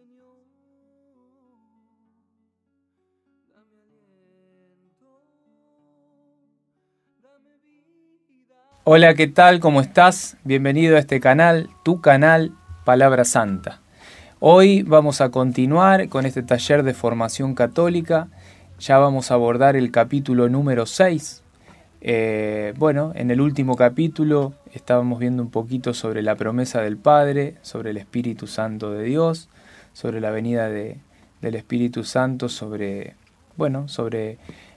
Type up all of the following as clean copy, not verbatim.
Señor, dame aliento, dame vida. Hola, ¿qué tal? ¿Cómo estás? Bienvenido a este canal, tu canal Palabra Santa. Hoy vamos a continuar con este taller de formación católica. Ya vamos a abordar el capítulo número 6. En el último capítulo estábamos viendo un poquito sobre la promesa del Padre, sobre el Espíritu Santo de Dios, sobre la venida del Espíritu Santo, sobre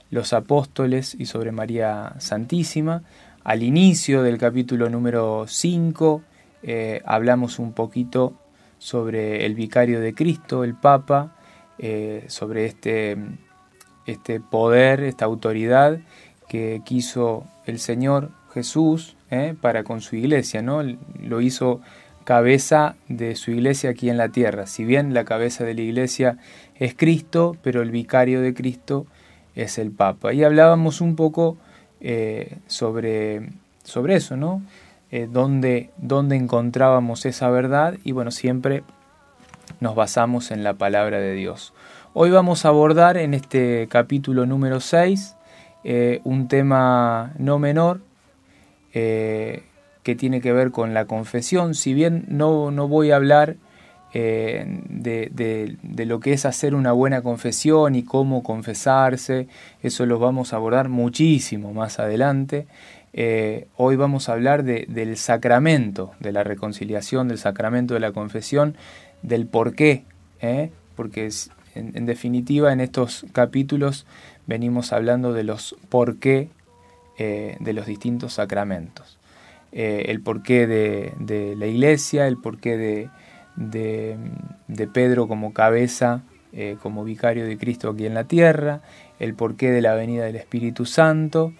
los apóstoles y sobre María Santísima. Al inicio del capítulo número 5 hablamos un poquito sobre el vicario de Cristo, el Papa, sobre este poder, esta autoridad que quiso el Señor Jesús para con su iglesia, ¿no? Lo hizo cabeza de su iglesia aquí en la tierra. Si bien la cabeza de la iglesia es Cristo, pero el vicario de Cristo es el Papa. Y hablábamos un poco sobre eso, ¿no? Dónde encontrábamos esa verdad, y bueno, siempre nos basamos en la palabra de Dios. Hoy vamos a abordar en este capítulo número 6 un tema no menor que tiene que ver con la confesión. Si bien no voy a hablar de lo que es hacer una buena confesión y cómo confesarse, eso lo vamos a abordar muchísimo más adelante. Hoy vamos a hablar del sacramento de la reconciliación, del sacramento de la confesión, del por qué, porque en definitiva en estos capítulos venimos hablando de los por qué de los distintos sacramentos. El porqué de la iglesia, el porqué de Pedro como cabeza, como vicario de Cristo aquí en la tierra, el porqué de la venida del Espíritu Santo,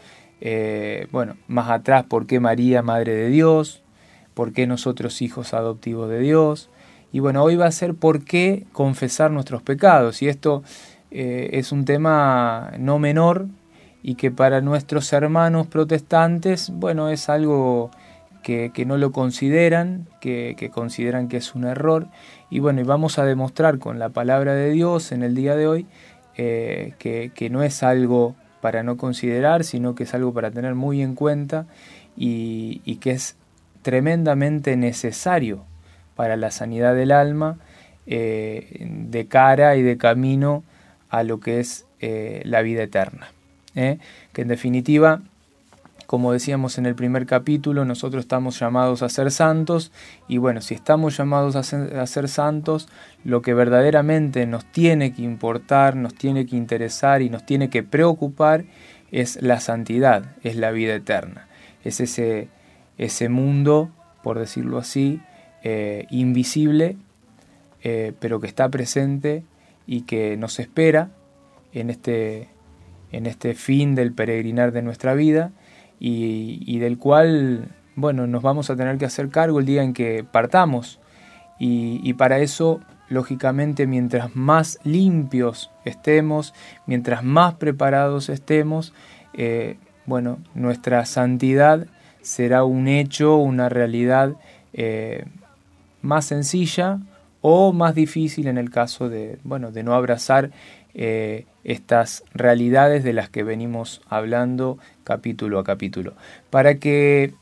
más atrás por qué María, Madre de Dios, por qué nosotros hijos adoptivos de Dios, y bueno, hoy va a ser por qué confesar nuestros pecados, y esto es un tema no menor, y que para nuestros hermanos protestantes, bueno, es algo que no lo consideran, que consideran que es un error, y bueno, y vamos a demostrar con la palabra de Dios en el día de hoy que no es algo para no considerar, sino que es algo para tener muy en cuenta y que es tremendamente necesario para la sanidad del alma, de cara y de camino a lo que es la vida eterna. Que en definitiva, como decíamos en el primer capítulo, nosotros estamos llamados a ser santos, y bueno, si estamos llamados a ser santos, lo que verdaderamente nos tiene que importar, nos tiene que interesar y nos tiene que preocupar es la santidad, es la vida eterna, es ese mundo, por decirlo así, invisible, pero que está presente y que nos espera en este fin del peregrinar de nuestra vida, y del cual, bueno, nos vamos a tener que hacer cargo el día en que partamos, y para eso, lógicamente, mientras más limpios estemos, mientras más preparados estemos, nuestra santidad será un hecho, una realidad más sencilla o más difícil en el caso de no abrazar estas realidades de las que venimos hablando capítulo a capítulo. Para que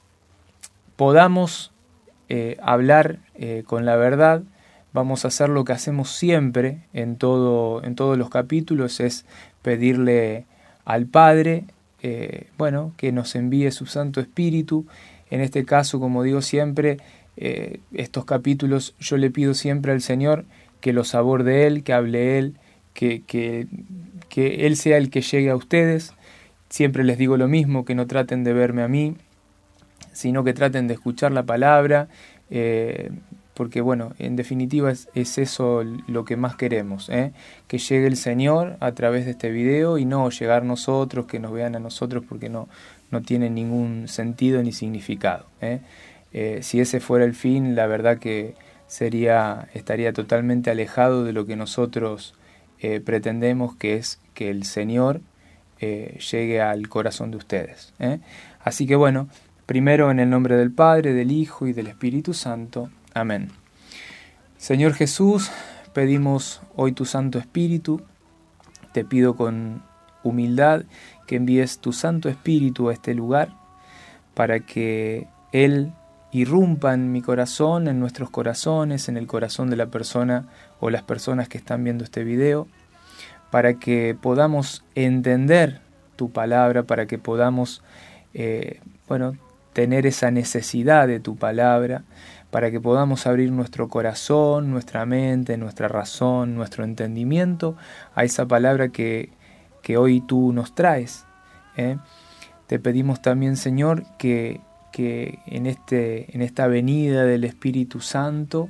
podamos hablar con la verdad, vamos a hacer lo que hacemos siempre en todos los capítulos, es pedirle al Padre que nos envíe su Santo Espíritu. En este caso, como digo siempre, estos capítulos yo le pido siempre al Señor que los aborde Él, que hable Él, que Él sea el que llegue a ustedes. Siempre les digo lo mismo, que no traten de verme a mí, sino que traten de escuchar la palabra, porque bueno, en definitiva es eso lo que más queremos, que llegue el Señor a través de este video y no llegar nosotros, que nos vean a nosotros, porque no tiene ningún sentido ni significado. Si ese fuera el fin, la verdad que estaría totalmente alejado de lo que nosotros pretendemos, que es que el Señor llegue al corazón de ustedes. Así que bueno, primero en el nombre del Padre, del Hijo y del Espíritu Santo. Amén. Señor Jesús, pedimos hoy tu Santo Espíritu. Te pido con humildad que envíes tu Santo Espíritu a este lugar para que Él irrumpa en mi corazón, en nuestros corazones, en el corazón de la persona o las personas que están viendo este video, para que podamos entender tu palabra, para que podamos tener esa necesidad de tu palabra, para que podamos abrir nuestro corazón, nuestra mente, nuestra razón, nuestro entendimiento a esa palabra que hoy tú nos traes. Te pedimos también, Señor, que en esta venida del Espíritu Santo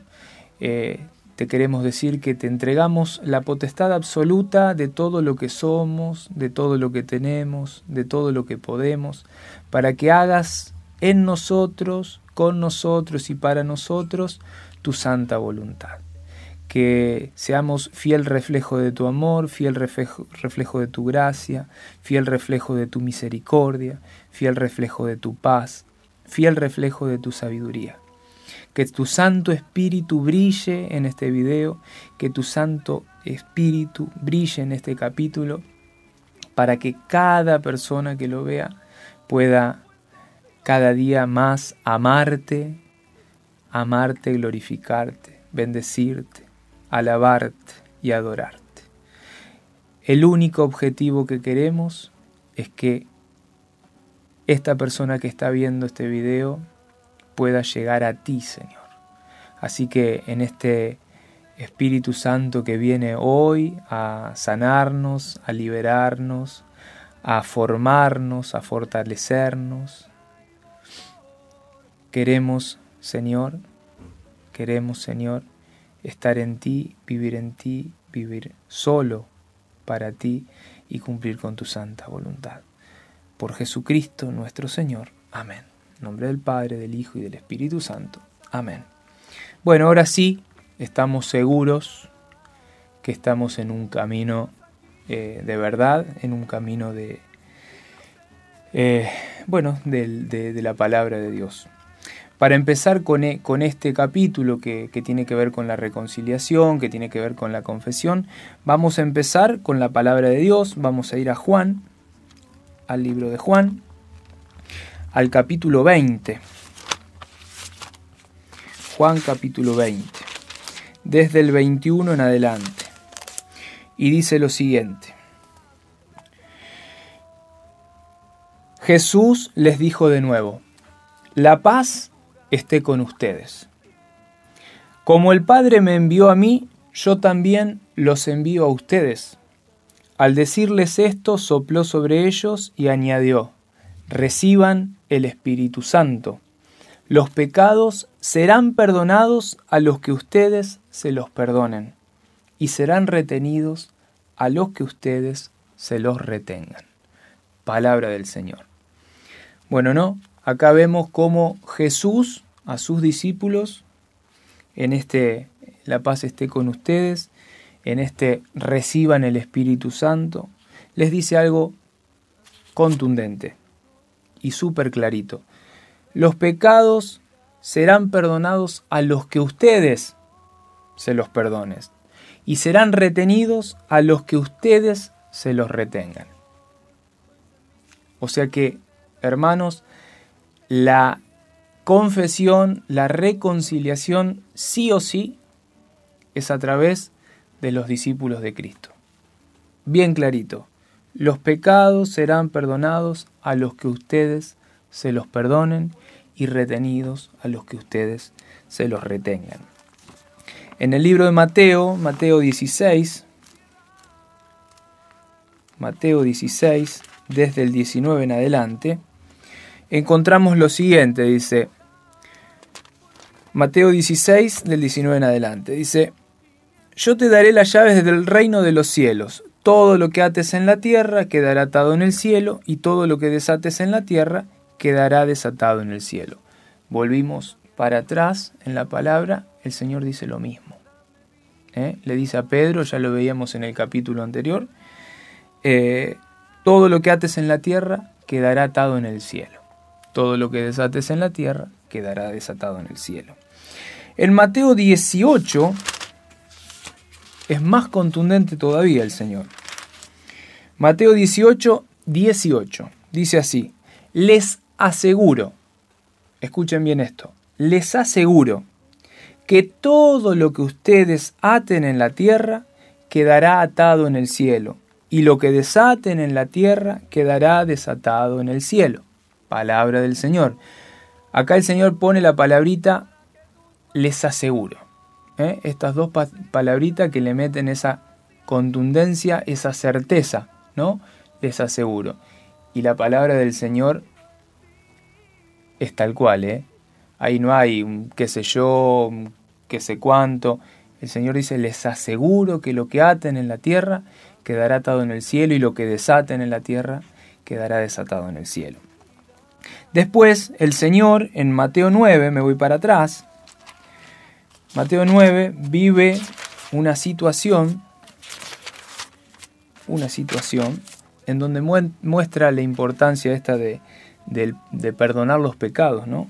te queremos decir que te entregamos la potestad absoluta de todo lo que somos, de todo lo que tenemos, de todo lo que podemos, para que hagas en nosotros, con nosotros y para nosotros tu santa voluntad. Que seamos fiel reflejo de tu amor, fiel reflejo de tu gracia, fiel reflejo de tu misericordia, fiel reflejo de tu paz, fiel reflejo de tu sabiduría. Que tu Santo Espíritu brille en este video, que tu Santo Espíritu brille en este capítulo, para que cada persona que lo vea pueda cada día más amarte, glorificarte, bendecirte, alabarte y adorarte. El único objetivo que queremos es que esta persona que está viendo este video pueda llegar a ti, Señor. Así que en este Espíritu Santo que viene hoy a sanarnos, a liberarnos, a formarnos, a fortalecernos, queremos, Señor, estar en ti, vivir solo para ti y cumplir con tu santa voluntad. Por Jesucristo nuestro Señor. Amén. En nombre del Padre, del Hijo y del Espíritu Santo. Amén. Bueno, ahora sí, estamos seguros que estamos en un camino de verdad, en un camino de la palabra de Dios. Para empezar con este capítulo que tiene que ver con la reconciliación, que tiene que ver con la confesión, vamos a empezar con la palabra de Dios. Vamos a ir a Juan, al libro de Juan, al capítulo 20. Juan capítulo 20, desde el 21 en adelante. Y dice lo siguiente: Jesús les dijo de nuevo: la paz esté con ustedes. Como el Padre me envió a mí, yo también los envío a ustedes. Al decirles esto, sopló sobre ellos y añadió: reciban el Espíritu Santo. Los pecados serán perdonados a los que ustedes se los perdonen, y serán retenidos a los que ustedes se los retengan. Palabra del Señor. Bueno, acá vemos cómo Jesús a sus discípulos, en la paz esté con ustedes, en reciban el Espíritu Santo, les dice algo contundente y súper clarito. Los pecados serán perdonados a los que ustedes se los perdonen, y serán retenidos a los que ustedes se los retengan. O sea que, hermanos, la confesión, la reconciliación, sí o sí, es a través de los discípulos de Cristo. Bien clarito, los pecados serán perdonados a los que ustedes se los perdonen y retenidos a los que ustedes se los retengan. En el libro de Mateo 16, desde el 19 en adelante, encontramos lo siguiente, dice, Mateo 16, del 19 en adelante, dice: yo te daré las llaves del reino de los cielos. Todo lo que ates en la tierra quedará atado en el cielo, y todo lo que desates en la tierra quedará desatado en el cielo. Volvimos para atrás en la palabra, el Señor dice lo mismo. Le dice a Pedro, ya lo veíamos en el capítulo anterior, todo lo que ates en la tierra quedará atado en el cielo. Todo lo que desates en la tierra quedará desatado en el cielo. En Mateo 18, es más contundente todavía el Señor. Mateo 18, 18. Dice así: les aseguro, escuchen bien esto, les aseguro que todo lo que ustedes aten en la tierra quedará atado en el cielo, y lo que desaten en la tierra quedará desatado en el cielo. Palabra del Señor. Acá el Señor pone la palabrita les aseguro. Estas dos palabritas que le meten esa contundencia, esa certeza, ¿no? Les aseguro. Y la palabra del Señor es tal cual, Ahí no hay un qué sé yo, un qué sé cuánto. El Señor dice, les aseguro que lo que aten en la tierra quedará atado en el cielo, y lo que desaten en la tierra quedará desatado en el cielo. Después, el Señor, en Mateo 9, me voy para atrás, Mateo 9 vive una situación en donde muestra la importancia esta de perdonar los pecados, ¿no?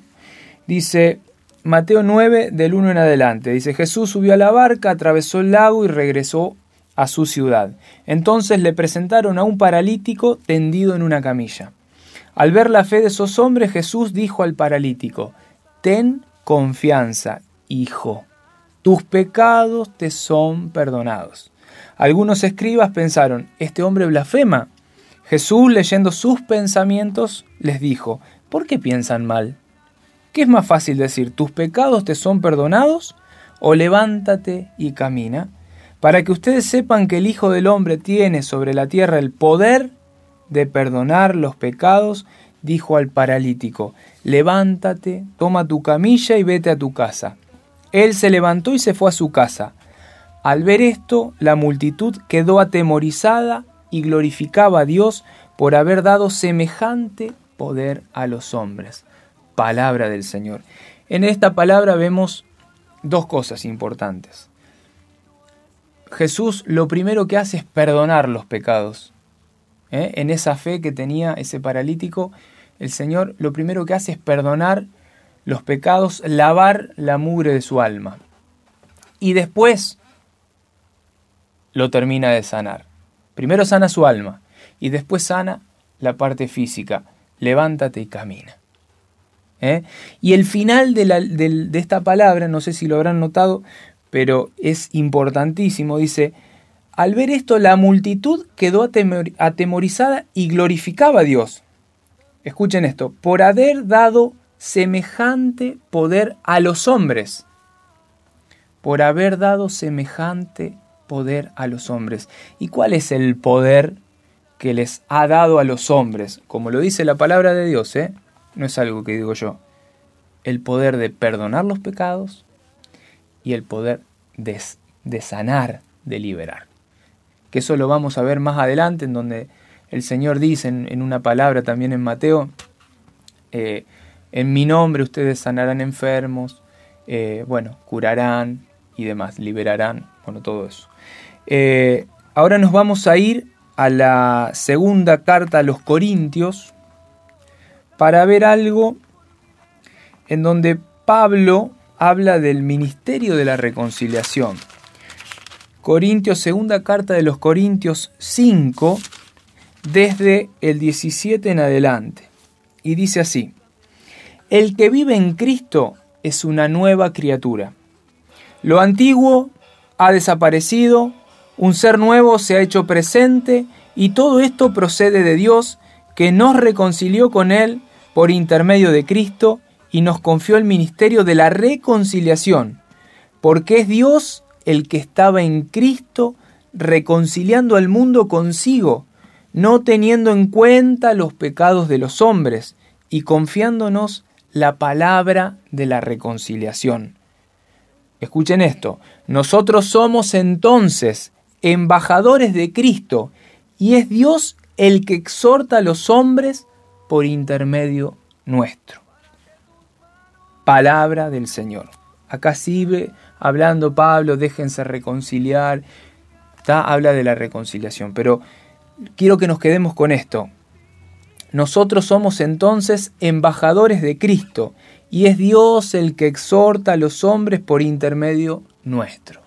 Dice Mateo 9, del 1 en adelante, dice: Jesús subió a la barca, atravesó el lago y regresó a su ciudad. Entonces le presentaron a un paralítico tendido en una camilla. Al ver la fe de esos hombres, Jesús dijo al paralítico: ten confianza, hijo, tus pecados te son perdonados. Algunos escribas pensaron: este hombre blasfema. Jesús, leyendo sus pensamientos, les dijo: ¿por qué piensan mal? ¿Qué es más fácil decir, tus pecados te son perdonados, o levántate y camina? Para que ustedes sepan que el Hijo del Hombre tiene sobre la tierra el poder de perdonar los pecados, dijo al paralítico: levántate, toma tu camilla y vete a tu casa. Él se levantó y se fue a su casa. Al ver esto, la multitud quedó atemorizada y glorificaba a Dios por haber dado semejante poder a los hombres. Palabra del Señor. En esta palabra vemos dos cosas importantes. Jesús lo primero que hace es perdonar los pecados. En esa fe que tenía ese paralítico, el Señor lo primero que hace es perdonar los pecados, lavar la mugre de su alma. Y después lo termina de sanar. Primero sana su alma y después sana la parte física. Levántate y camina. Y el final de esta palabra, no sé si lo habrán notado, pero es importantísimo. Dice: al ver esto, la multitud quedó atemorizada y glorificaba a Dios. Escuchen esto: por haber dado semejante poder a los hombres. Por haber dado semejante poder a los hombres. ¿Y cuál es el poder que les ha dado a los hombres? Como lo dice la palabra de Dios, no es algo que digo yo. El poder de perdonar los pecados y el poder de sanar, de liberar. Que eso lo vamos a ver más adelante, en donde el Señor dice en una palabra también en Mateo: en mi nombre ustedes sanarán enfermos, curarán y demás, liberarán, todo eso. Ahora nos vamos a ir a la segunda carta a los Corintios para ver algo en donde Pablo habla del ministerio de la reconciliación. Segunda carta de los Corintios 5, desde el 17 en adelante. Y dice así: el que vive en Cristo es una nueva criatura. Lo antiguo ha desaparecido, un ser nuevo se ha hecho presente, y todo esto procede de Dios, que nos reconcilió con Él por intermedio de Cristo y nos confió el ministerio de la reconciliación, porque es Dios el que estaba en Cristo reconciliando al mundo consigo, no teniendo en cuenta los pecados de los hombres y confiándonos la palabra de la reconciliación. Escuchen esto: nosotros somos entonces embajadores de Cristo, y es Dios el que exhorta a los hombres por intermedio nuestro. Palabra del Señor. Acá sigue hablando Pablo: déjense reconciliar. Habla de la reconciliación, pero quiero que nos quedemos con esto. Nosotros somos entonces embajadores de Cristo, y es Dios el que exhorta a los hombres por intermedio nuestro.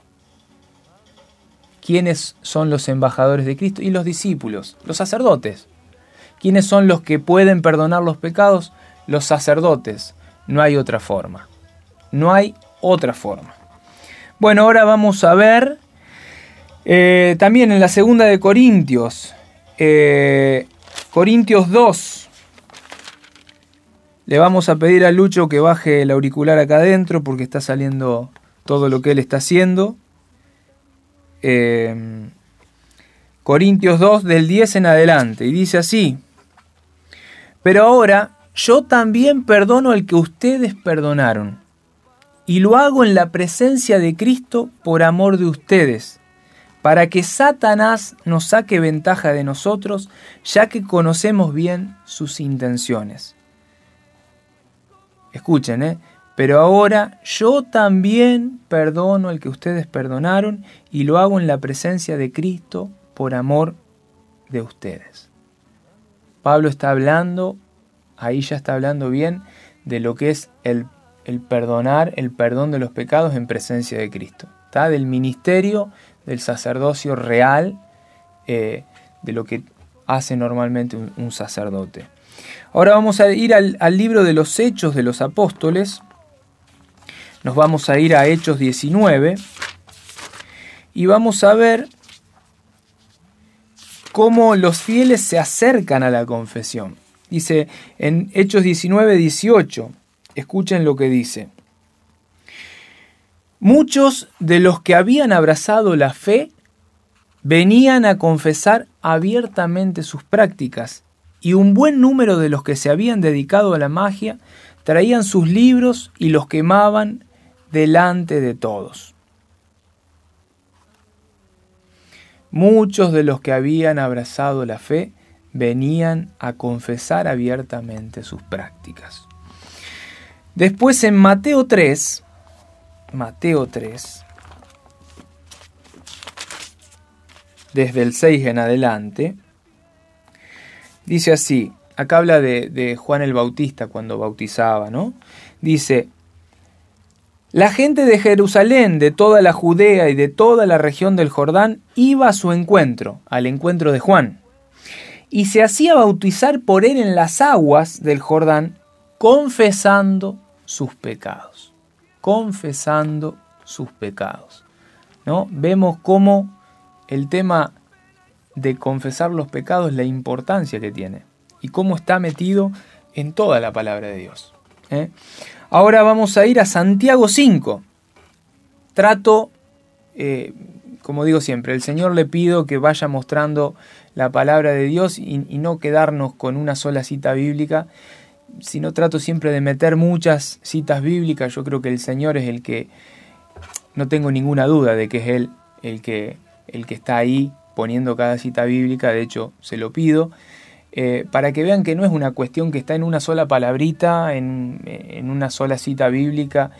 ¿quiénes son los embajadores de Cristo? Y los discípulos, los sacerdotes. ¿Quiénes son los que pueden perdonar los pecados? Los sacerdotes. No hay otra forma. No hay otra forma. Bueno, ahora vamos a ver también en la segunda de Corintios. Corintios 2. Le vamos a pedir a Lucho que baje el auricular acá adentro porque está saliendo todo lo que él está haciendo. Corintios 2 del 10 en adelante. Y dice así: pero ahora yo también perdono al que ustedes perdonaron. Y lo hago en la presencia de Cristo por amor de ustedes, para que Satanás nos saque ventaja de nosotros, ya que conocemos bien sus intenciones. Escuchen, pero ahora yo también perdono al que ustedes perdonaron y lo hago en la presencia de Cristo por amor de ustedes. Pablo está hablando, ahí ya está hablando bien de lo que es el perdonar, el perdón de los pecados en presencia de Cristo. ¿Está? Del ministerio, del sacerdocio real, de lo que hace normalmente un sacerdote. Ahora vamos a ir al libro de los Hechos de los Apóstoles. Nos vamos a ir a Hechos 19 y vamos a ver cómo los fieles se acercan a la confesión. Dice en Hechos 19, 18, escuchen lo que dice. Muchos de los que habían abrazado la fe venían a confesar abiertamente sus prácticas, y un buen número de los que se habían dedicado a la magia traían sus libros y los quemaban delante de todos. Muchos de los que habían abrazado la fe venían a confesar abiertamente sus prácticas. Después en Mateo 3, desde el 6 en adelante, dice así, acá habla de Juan el Bautista cuando bautizaba, ¿no? Dice: la gente de Jerusalén, de toda la Judea y de toda la región del Jordán iba a su encuentro, al encuentro de Juan, y se hacía bautizar por él en las aguas del Jordán, confesando sus pecados. Confesando sus pecados, ¿no? Vemos cómo el tema de confesar los pecados, la importancia que tiene y cómo está metido en toda la palabra de Dios. Ahora vamos a ir a Santiago 5. Trato, como digo siempre, el Señor le pido que vaya mostrando la palabra de Dios y no quedarnos con una sola cita bíblica, sino trato siempre de meter muchas citas bíblicas. Yo creo que el Señor es el que, no tengo ninguna duda de que es Él el que está ahí poniendo cada cita bíblica. De hecho, se lo pido, para que vean que no es una cuestión que está en una sola palabrita, en una sola cita bíblica.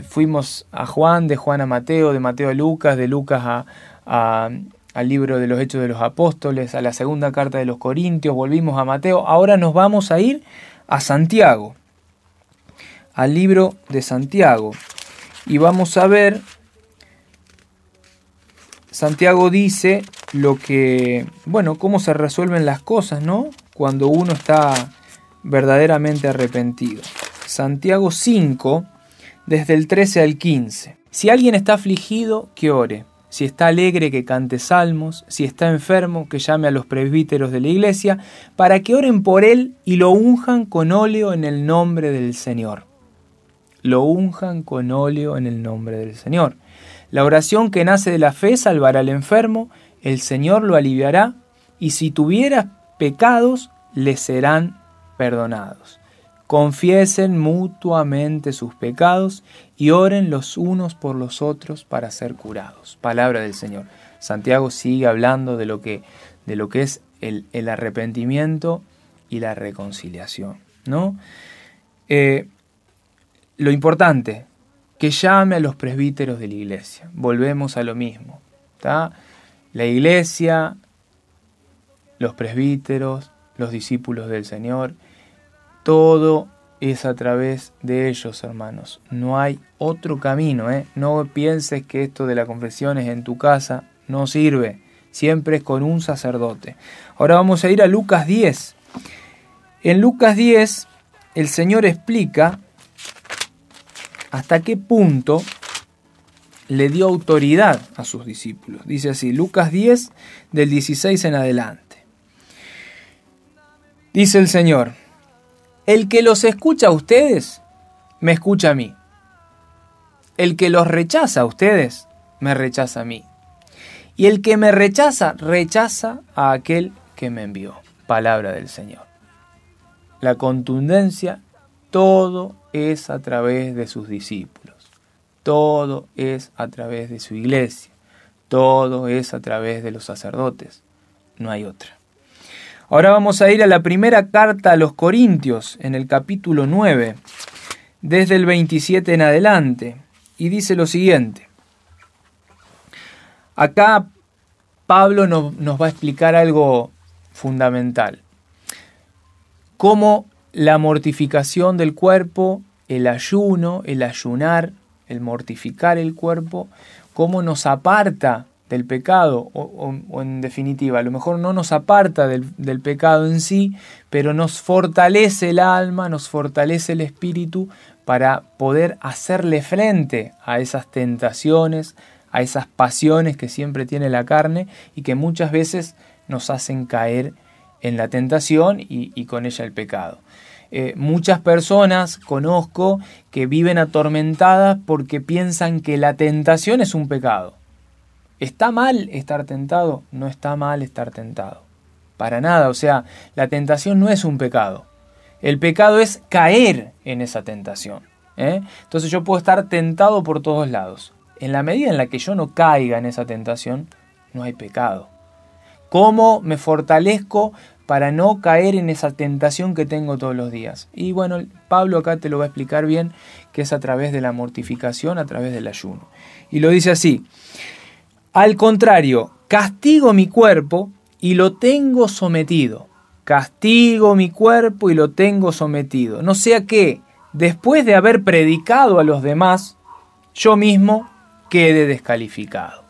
Fuimos a Juan, de Juan a Mateo, de Mateo a Lucas, de Lucas al libro de los Hechos de los Apóstoles, a la segunda carta de los Corintios, volvimos a Mateo. Ahora nos vamos a ir a Santiago, al libro de Santiago, y vamos a ver. Santiago dice cómo se resuelven las cosas, ¿no? Cuando uno está verdaderamente arrepentido. Santiago 5, desde el 13 al 15. Si alguien está afligido, que ore. Si está alegre, que cante salmos. Si está enfermo, que llame a los presbíteros de la iglesia, para que oren por él y lo unjan con óleo en el nombre del Señor. Lo unjan con óleo en el nombre del Señor. La oración que nace de la fe salvará al enfermo, el Señor lo aliviará, y si tuviera pecados, le serán perdonados. Confiesen mutuamente sus pecados y oren los unos por los otros para ser curados. Palabra del Señor. Santiago sigue hablando de lo que es el arrepentimiento y la reconciliación, ¿no? Lo importante, que llame a los presbíteros de la iglesia. Volvemos a lo mismo, ¿tá? La iglesia, los presbíteros, los discípulos del Señor, todo es a través de ellos, hermanos. No hay otro camino, ¿eh? No pienses que esto de la confesión es en tu casa. no sirve. Siempre es con un sacerdote. Ahora vamos a ir a Lucas 10. En Lucas 10 el Señor explica hasta qué punto le dio autoridad a sus discípulos. Dice así, Lucas 10, del 16 en adelante. Dice el Señor, el que los escucha a ustedes, me escucha a mí. El que los rechaza a ustedes, me rechaza a mí. Y el que me rechaza, rechaza a aquel que me envió. Palabra del Señor. La contundencia, todo es a través de sus discípulos. Todo es a través de su iglesia. Todo es a través de los sacerdotes. No hay otra. Ahora vamos a ir a la primera carta a los Corintios, en el capítulo 9, desde el 27 en adelante. Y dice lo siguiente. Acá Pablo nos va a explicar algo fundamental. Cómo la mortificación del cuerpo, el ayuno, el ayunar, el mortificar el cuerpo, cómo nos aparta del pecado, o en definitiva, a lo mejor no nos aparta del pecado en sí, pero nos fortalece el alma, nos fortalece el espíritu para poder hacerle frente a esas tentaciones, a esas pasiones que siempre tiene la carne y que muchas veces nos hacen caer en la tentación y con ella el pecado. Muchas personas conozco que viven atormentadas porque piensan que la tentación es un pecado. ¿Está mal estar tentado? No está mal estar tentado. Para nada, o sea, la tentación no es un pecado. El pecado es caer en esa tentación. Entonces yo puedo estar tentado por todos lados. En la medida en la que yo no caiga en esa tentación, no hay pecado. ¿Cómo me fortalezco para no caer en esa tentación que tengo todos los días? Y bueno, Pablo acá te lo va a explicar bien, que es a través de la mortificación, a través del ayuno. Y lo dice así, al contrario, castigo mi cuerpo y lo tengo sometido. Castigo mi cuerpo y lo tengo sometido. No sea que, después de haber predicado a los demás, yo mismo quede descalificado.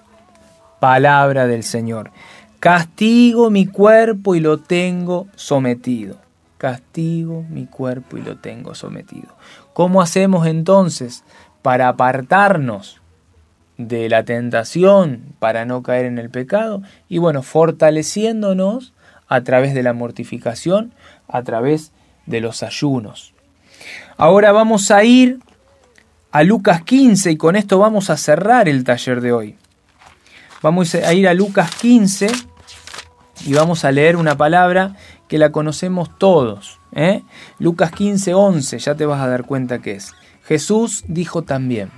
Palabra del Señor. Castigo mi cuerpo y lo tengo sometido. Castigo mi cuerpo y lo tengo sometido. ¿Cómo hacemos entonces para apartarnos de la tentación, para no caer en el pecado? Y bueno, fortaleciéndonos a través de la mortificación, a través de los ayunos. Ahora vamos a ir a Lucas 15 y con esto vamos a cerrar el taller de hoy. Vamos a ir a Lucas 15 y vamos a leer una palabra que la conocemos todos. Lucas 15, 11, ya te vas a dar cuenta qué es. Jesús dijo también,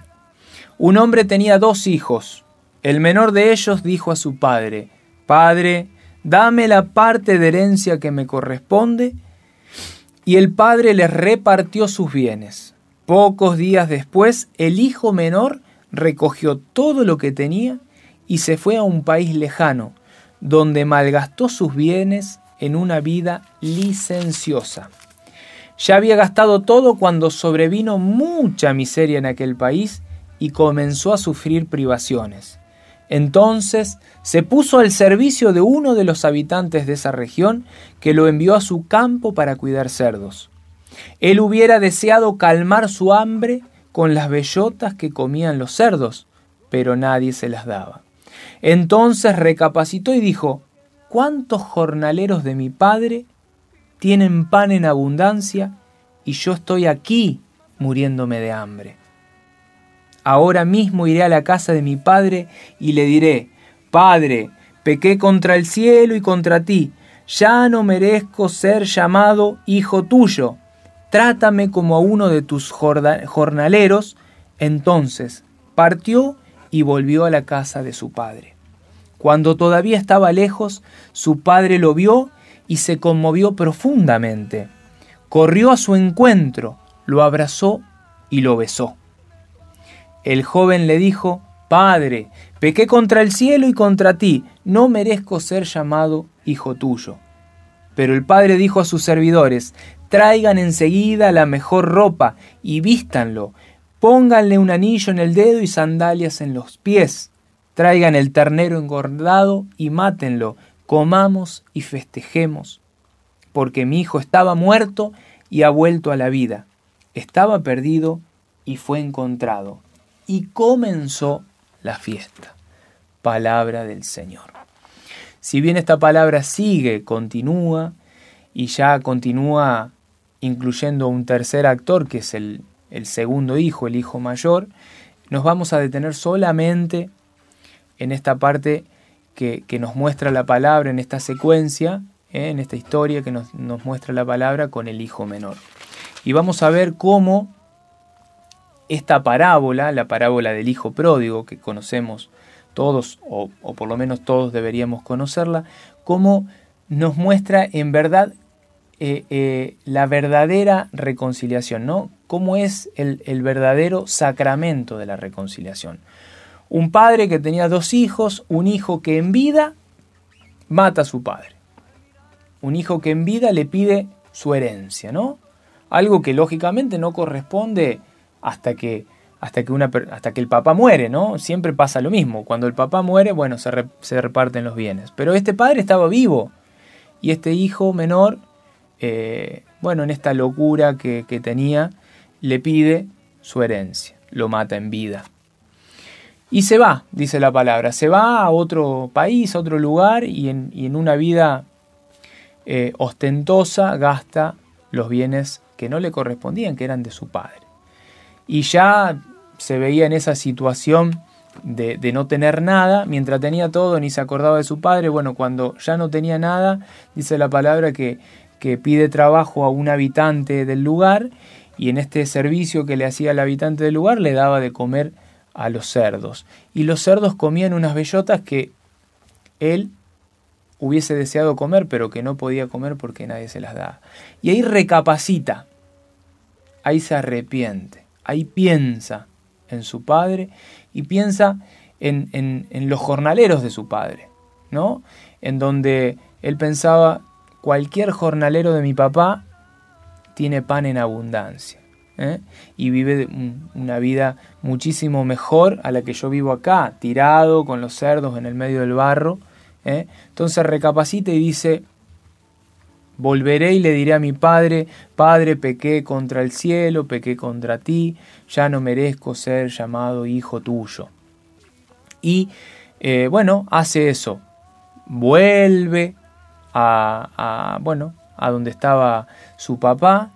un hombre tenía 2 hijos. El menor de ellos dijo a su padre, Padre, dame la parte de herencia que me corresponde. Y el padre les repartió sus bienes. Pocos días después, el hijo menor recogió todo lo que tenía y se fue a un país lejano, donde malgastó sus bienes en una vida licenciosa. Ya había gastado todo cuando sobrevino mucha miseria en aquel país y comenzó a sufrir privaciones. Entonces se puso al servicio de uno de los habitantes de esa región, que lo envió a su campo para cuidar cerdos. Él hubiera deseado calmar su hambre con las bellotas que comían los cerdos, pero nadie se las daba. Entonces recapacitó y dijo, ¿cuántos jornaleros de mi padre tienen pan en abundancia y yo estoy aquí muriéndome de hambre? Ahora mismo iré a la casa de mi padre y le diré, Padre, pequé contra el cielo y contra ti, ya no merezco ser llamado hijo tuyo. Trátame como a uno de tus jornaleros. Entonces partió y volvió a la casa de su padre. Cuando todavía estaba lejos, su padre lo vio y se conmovió profundamente. Corrió a su encuentro, lo abrazó y lo besó. El joven le dijo, Padre, pequé contra el cielo y contra ti, no merezco ser llamado hijo tuyo. Pero el padre dijo a sus servidores, traigan enseguida la mejor ropa y vístanlo, pónganle un anillo en el dedo y sandalias en los pies, traigan el ternero engordado y mátenlo, comamos y festejemos, porque mi hijo estaba muerto y ha vuelto a la vida, estaba perdido y fue encontrado. Y comenzó la fiesta. Palabra del Señor. Si bien esta palabra sigue, continúa, y ya continúa incluyendo un tercer actor, que es el segundo hijo, el hijo mayor, nos vamos a detener solamente en esta parte que nos muestra la palabra, en esta secuencia, en esta historia que nos muestra la palabra con el hijo menor. Y vamos a ver cómo esta parábola, la parábola del hijo pródigo, que conocemos todos, o por lo menos todos deberíamos conocerla, cómo nos muestra en verdad la verdadera reconciliación, ¿no? Cómo es el verdadero sacramento de la reconciliación. Un padre que tenía 2 hijos, un hijo que en vida mata a su padre. Un hijo que en vida le pide su herencia, ¿no? Algo que lógicamente no corresponde hasta que el papá muere, ¿no? Siempre pasa lo mismo. Cuando el papá muere, bueno, se reparten los bienes. Pero este padre estaba vivo y este hijo menor, en esta locura que tenía, le pide su herencia. Lo mata en vida. Y se va, dice la palabra, se va a otro país, a otro lugar y en una vida ostentosa gasta los bienes que no le correspondían, que eran de su padre. Y ya se veía en esa situación de no tener nada, mientras tenía todo ni se acordaba de su padre. Bueno, cuando ya no tenía nada, dice la palabra que pide trabajo a un habitante del lugar, y en este servicio que le hacía al habitante del lugar le daba de comer a los cerdos. Y los cerdos comían unas bellotas que él hubiese deseado comer, pero que no podía comer porque nadie se las daba. Y ahí recapacita, ahí se arrepiente, ahí piensa en su padre y piensa en los jornaleros de su padre, ¿no? En donde él pensaba, cualquier jornalero de mi papá tiene pan en abundancia, y vive una vida muchísimo mejor a la que yo vivo acá, tirado con los cerdos en el medio del barro. Entonces recapacita y dice, volveré y le diré a mi padre, Padre, pequé contra el cielo, pequé contra ti, ya no merezco ser llamado hijo tuyo. Y hace eso, vuelve a donde estaba su papá,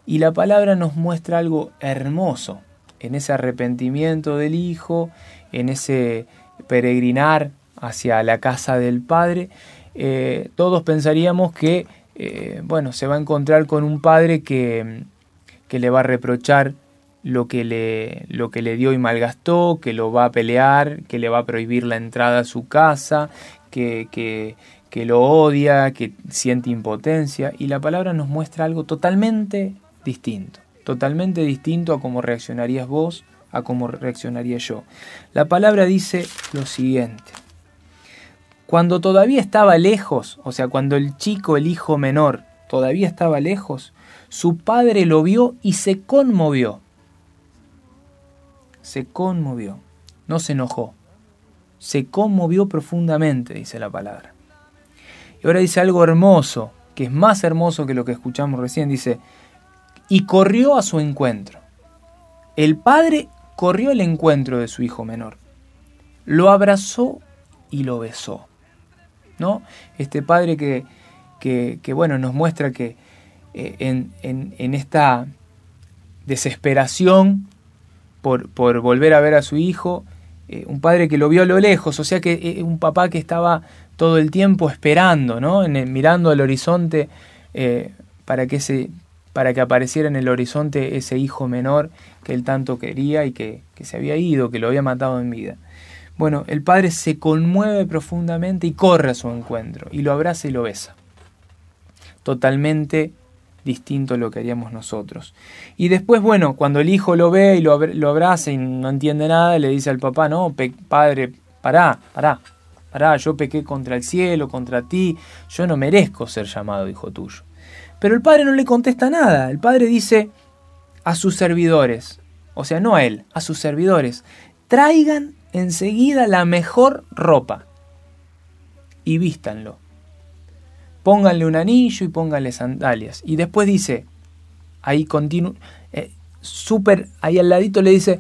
y la palabra nos muestra algo hermoso en ese arrepentimiento del hijo, en ese peregrinar hacia la casa del padre. Todos pensaríamos que se va a encontrar con un padre que le va a reprochar lo que le dio y malgastó, que lo va a pelear, que le va a prohibir la entrada a su casa, que lo odia, que siente impotencia. Y la palabra nos muestra algo totalmente distinto a cómo reaccionarías vos, a cómo reaccionaría yo. La palabra dice lo siguiente: cuando todavía estaba lejos, o sea, cuando el chico, el hijo menor, todavía estaba lejos, su padre lo vio y se conmovió. Se conmovió, no se enojó. Se conmovió profundamente, dice la palabra. Y ahora dice algo hermoso, que es más hermoso que lo que escuchamos recién. Dice, y corrió a su encuentro. El padre corrió al encuentro de su hijo menor. Lo abrazó y lo besó, ¿no? Este padre que nos muestra que en esta desesperación por volver a ver a su hijo, un padre que lo vio a lo lejos, o sea que un papá que estaba todo el tiempo esperando, ¿no? Mirando al horizonte para que apareciera en el horizonte ese hijo menor que él tanto quería y que se había ido, que lo había matado en vida. Bueno, el padre se conmueve profundamente y corre a su encuentro y lo abraza y lo besa. Totalmente distinto a lo que haríamos nosotros. Y después, cuando el hijo lo ve y lo abraza y no entiende nada, le dice al papá, no, padre, pará, yo pequé contra el cielo, contra ti, yo no merezco ser llamado hijo tuyo. Pero el padre no le contesta nada. El padre dice a sus servidores, o sea, no a él, a sus servidores, traigan enseguida la mejor ropa y vístanlo. Pónganle un anillo y pónganle sandalias. Y después dice, ahí ahí al ladito le dice,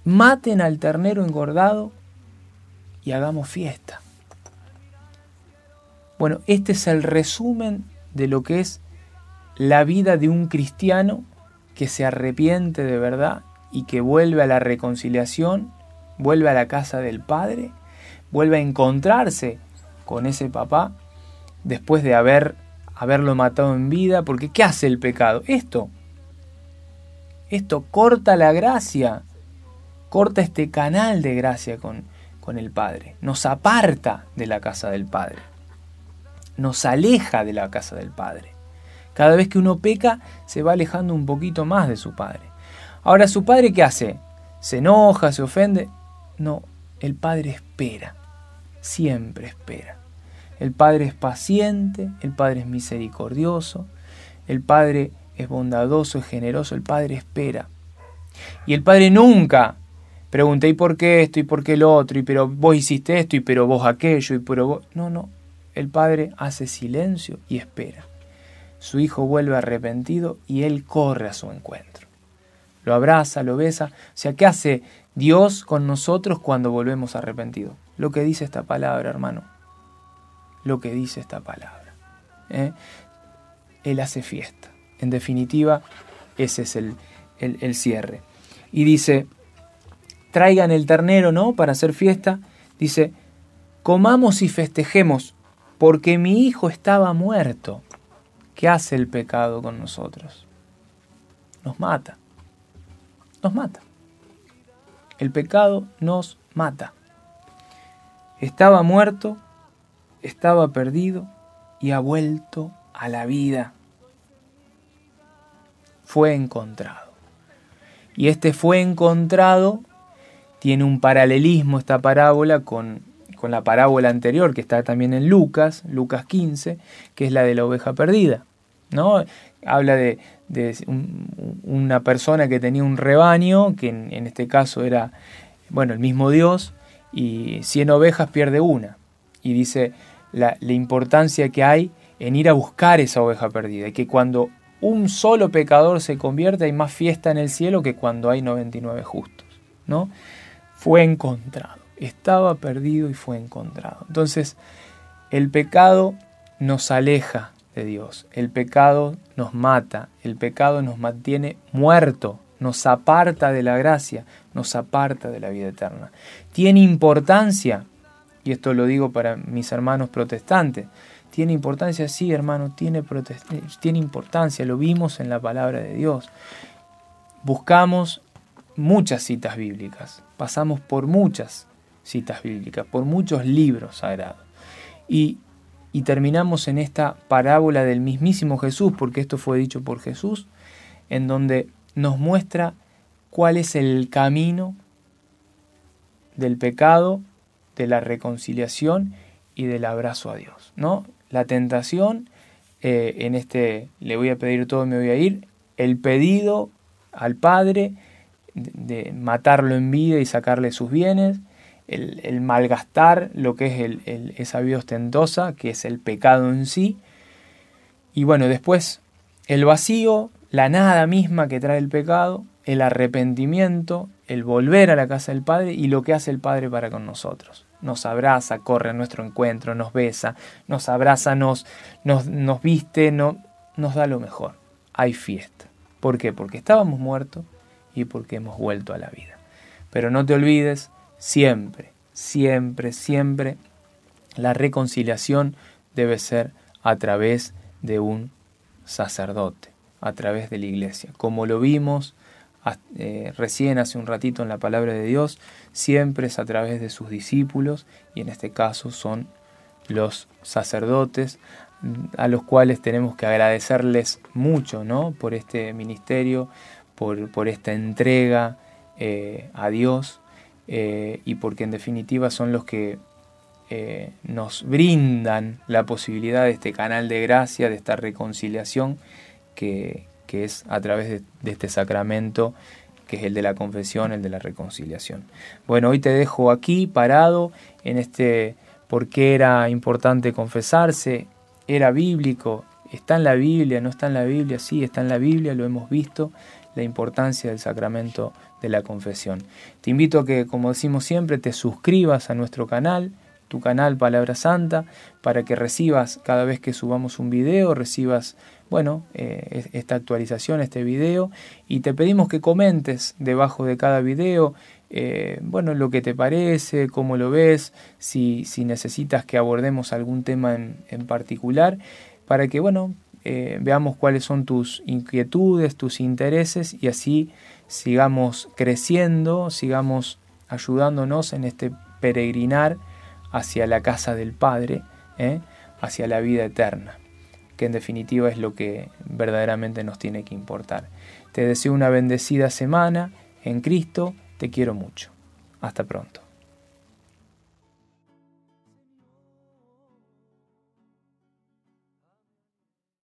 maten al ternero engordado y hagamos fiesta. Bueno, este es el resumen de lo que es la vida de un cristiano que se arrepiente de verdad y que vuelve a la reconciliación, vuelve a la casa del Padre, vuelve a encontrarse con ese papá después de haberlo matado en vida. Porque ¿qué hace el pecado? Esto corta la gracia, corta este canal de gracia con el Padre, nos aparta de la casa del Padre, nos aleja de la casa del Padre. Cada vez que uno peca, se va alejando un poquito más de su Padre. Ahora, ¿su Padre qué hace? ¿Se enoja, se ofende? No, el Padre espera, siempre espera. El Padre es paciente, el Padre es misericordioso, el Padre es bondadoso, es generoso, el Padre espera. Y el Padre nunca pregunta, ¿y por qué esto? ¿Y por qué lo otro? ¿Y pero vos hiciste esto? ¿Y pero vos aquello? ¿Y pero vos? No. El Padre hace silencio y espera. Su Hijo vuelve arrepentido y Él corre a su encuentro. Lo abraza, lo besa. O sea, ¿qué hace Dios con nosotros cuando volvemos arrepentidos? Lo que dice esta palabra, hermano. Lo que dice esta palabra. Él hace fiesta. En definitiva, ese es el cierre. Y dice, traigan el ternero, ¿no?, para hacer fiesta. Dice, comamos y festejemos, porque mi hijo estaba muerto. ¿Qué hace el pecado con nosotros? Nos mata. Nos mata. El pecado nos mata. Estaba muerto, estaba perdido y ha vuelto a la vida. Fue encontrado. Y este fue encontrado tiene un paralelismo, esta parábola, con la parábola anterior, que está también en Lucas 15, que es la de la oveja perdida, ¿no? Habla de una persona que tenía un rebaño, que en este caso era, el mismo Dios, y 100 ovejas pierde una. Y dice la importancia que hay en ir a buscar esa oveja perdida, y que cuando un solo pecador se convierte hay más fiesta en el cielo que cuando hay 99 justos, ¿no? Fue encontrado, estaba perdido y fue encontrado. Entonces, el pecado nos aleja de Dios, el pecado nos mata, el pecado nos mantiene muerto, nos aparta de la gracia, nos aparta de la vida eterna. Tiene importancia, y esto lo digo para mis hermanos protestantes, tiene importancia, sí, hermano, tiene importancia, lo vimos en la palabra de Dios. Buscamos muchas citas bíblicas, pasamos por muchas citas bíblicas, por muchos libros sagrados. Y terminamos en esta parábola del mismísimo Jesús, porque esto fue dicho por Jesús, en donde nos muestra cuál es el camino del pecado, de la reconciliación y del abrazo a Dios, ¿no? La tentación, le voy a pedir todo y me voy a ir, el pedido al Padre de matarlo en vida y sacarle sus bienes, el malgastar lo que es esa vida ostentosa, que es el pecado en sí, y después el vacío, la nada misma que trae el pecado, el arrepentimiento, el volver a la casa del Padre y lo que hace el Padre para con nosotros. Nos abraza, corre a nuestro encuentro, nos besa, nos abraza, nos viste, nos da lo mejor. Hay fiesta. ¿Por qué? Porque estábamos muertos y porque hemos vuelto a la vida. Pero no te olvides, siempre, siempre, siempre, la reconciliación debe ser a través de un sacerdote, a través de la iglesia. Como lo vimos recién hace un ratito en la palabra de Dios, siempre es a través de sus discípulos, y en este caso son los sacerdotes, a los cuales tenemos que agradecerles mucho, ¿no?, por este ministerio, por esta entrega a Dios, y porque en definitiva son los que nos brindan la posibilidad de este canal de gracia, de esta reconciliación que es a través de este sacramento que es el de la confesión, el de la reconciliación. Bueno, hoy te dejo aquí parado en por qué era importante confesarse. Era bíblico, está en la Biblia, no está en la Biblia, sí, está en la Biblia, lo hemos visto, la importancia del sacramento de la confesión. Te invito a que, como decimos siempre, te suscribas a nuestro canal, tu canal Palabra Santa, para que recibas cada vez que subamos un video, recibas, esta actualización, este video, y te pedimos que comentes debajo de cada video, lo que te parece, cómo lo ves, si necesitas que abordemos algún tema en particular, para que, veamos cuáles son tus inquietudes, tus intereses, y así sigamos creciendo, sigamos ayudándonos en este peregrinar hacia la casa del Padre, hacia la vida eterna, que en definitiva es lo que verdaderamente nos tiene que importar. Te deseo una bendecida semana en Cristo, te quiero mucho. Hasta pronto.